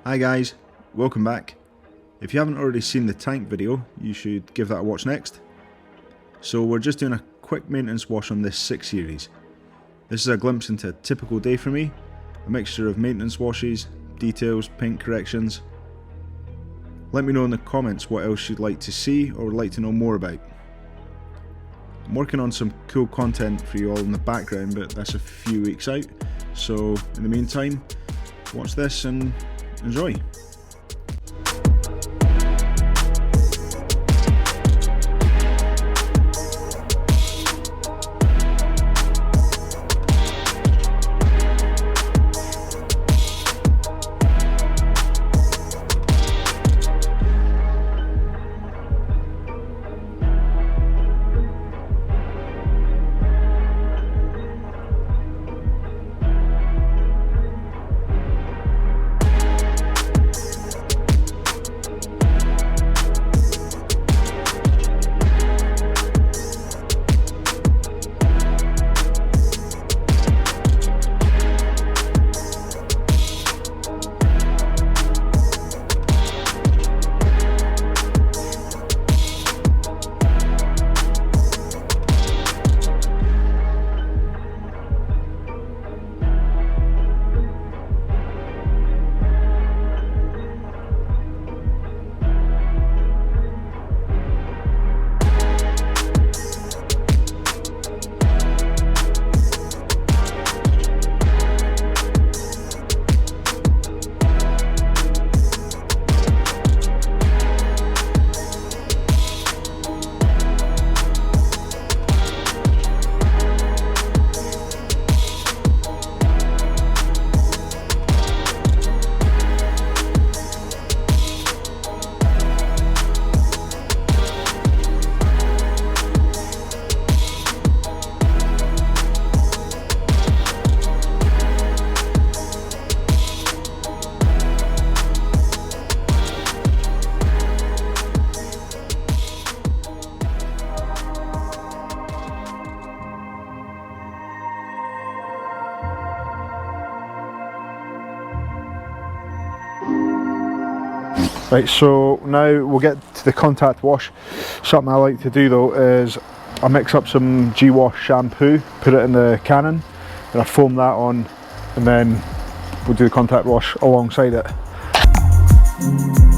Hi guys, welcome back. If you haven't already seen the tank video, you should give that a watch next. So we're just doing a quick maintenance wash on this 6 Series. This is a glimpse into a typical day for me, a mixture of maintenance washes, details, paint corrections. Let me know in the comments what else you'd like to see or would like to know more about. I'm working on some cool content for you all in the background, but that's a few weeks out, so in the meantime, watch this and enjoy. Right, so now we'll get to the contact wash. Something I like to do though is I mix up some G-Wash shampoo, put it in the cannon, and I foam that on, and then we'll do the contact wash alongside it.